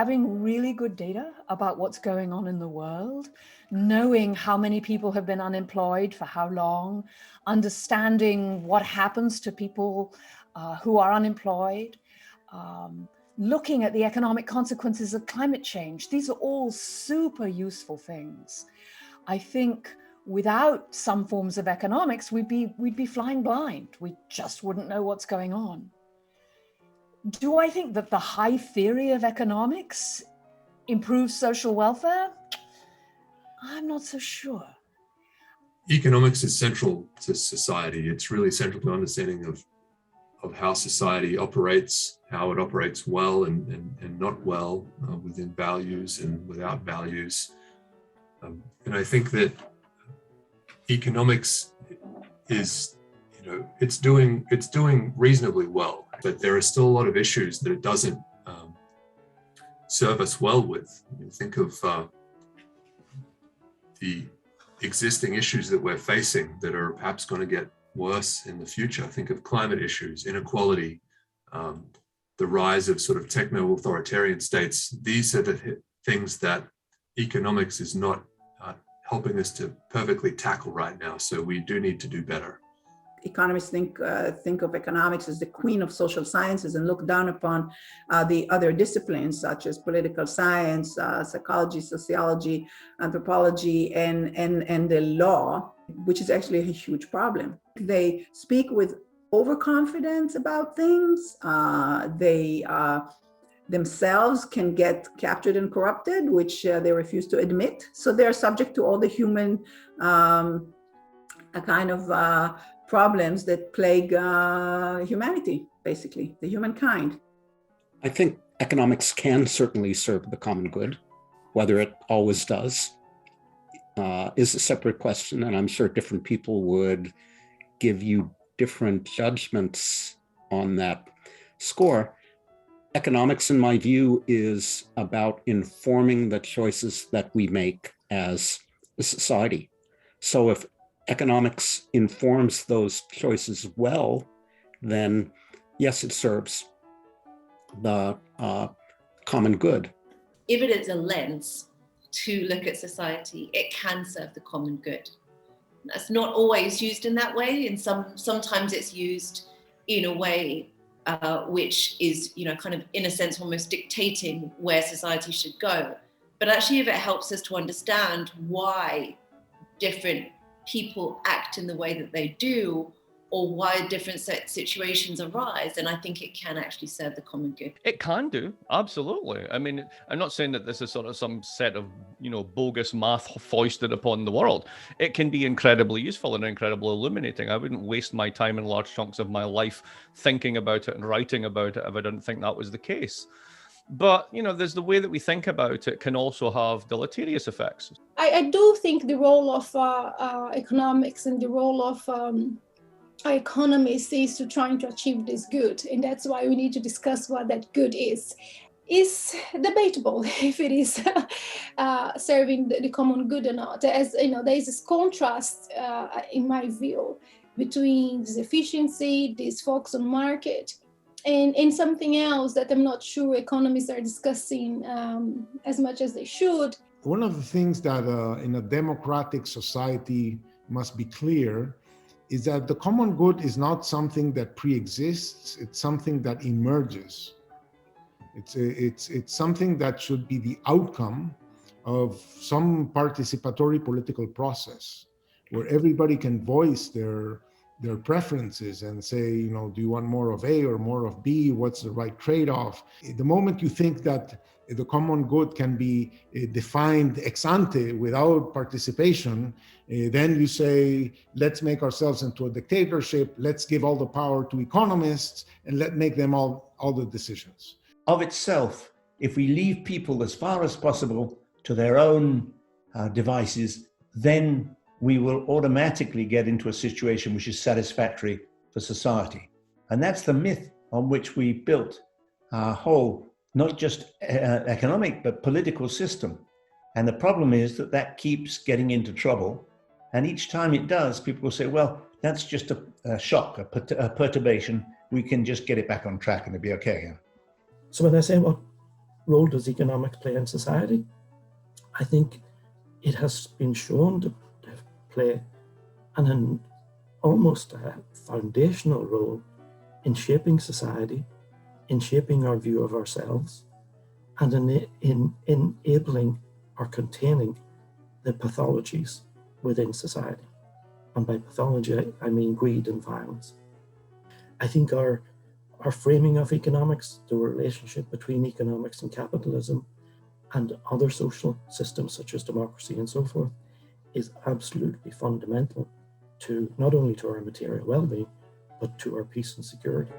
having really good data about what's going on in the world, knowing how many people have been unemployed for how long, understanding what happens to people who are unemployed, looking at the economic consequences of climate change. These are all super useful things. I think without some forms of economics, we'd be flying blind. We just wouldn't know what's going on. Do I think that the high theory of economics improves social welfare? I'm not so sure. Economics is central to society. It's really central to understanding of how society operates, how it operates well and not well, within values and without values. And I think that economics is, it's doing reasonably well, but there are still a lot of issues that it doesn't serve us well with. You think of the existing issues that we're facing that are perhaps going to get worse in the future. Think of climate issues, inequality, the rise of sort of techno-authoritarian states. These are the things that economics is not helping us to perfectly tackle right now. So we do need to do better. Economists think of economics as the queen of social sciences and look down upon the other disciplines such as political science, psychology, sociology, anthropology, and the law, which is actually a huge problem. They speak with overconfidence about things. They themselves can get captured and corrupted, which they refuse to admit. So they're subject to all the human problems that plague humanity, basically, the humankind. I think economics can certainly serve the common good. Whether it always does is a separate question, and I'm sure different people would give you different judgments on that score. Economics, in my view, is about informing the choices that we make as a society. So if economics informs those choices well, then yes, it serves the common good. If it is a lens to look at society, it can serve the common good. That's not always used in that way, and sometimes it's used in a way which is, kind of in a sense almost dictating where society should go. But actually, if it helps us to understand why different people act in the way that they do, or why different situations arise, then I think it can actually serve the common good. It can do, absolutely. I mean, I'm not saying that this is sort of some set of, bogus math foisted upon the world. It can be incredibly useful and incredibly illuminating. I wouldn't waste my time in large chunks of my life thinking about it and writing about it if I didn't think that was the case. But, there's the way that we think about it can also have deleterious effects. I do think the role of economics and the role of economists is to trying to achieve this good, and that's why we need to discuss what that good is. It's debatable if it is serving the common good or not. As there is this contrast, in my view, between this efficiency, this focus on market, and something else that I'm not sure economists are discussing as much as they should. One of the things that in a democratic society must be clear is that the common good is not something that pre-exists, it's something that emerges. It's something that should be the outcome of some participatory political process where everybody can voice their preferences and say, do you want more of A or more of B? What's the right trade-off? The moment you think that the common good can be defined ex ante without participation, then you say, let's make ourselves into a dictatorship, let's give all the power to economists and make them all the decisions. Of itself, if we leave people as far as possible to their own devices, then we will automatically get into a situation which is satisfactory for society. And that's the myth on which we built our whole, not just economic, but political system. And the problem is that keeps getting into trouble. And each time it does, people will say, well, that's just a shock, a perturbation. We can just get it back on track and it'll be okay. So when they say, well, role does economics play in society? I think it has been shown to play an almost a foundational role in shaping society, in shaping our view of ourselves, and in enabling or containing the pathologies within society. And by pathology, I mean greed and violence. I think our framing of economics, the relationship between economics and capitalism and other social systems such as democracy and so forth, is absolutely fundamental to not only to our material well-being, but to our peace and security.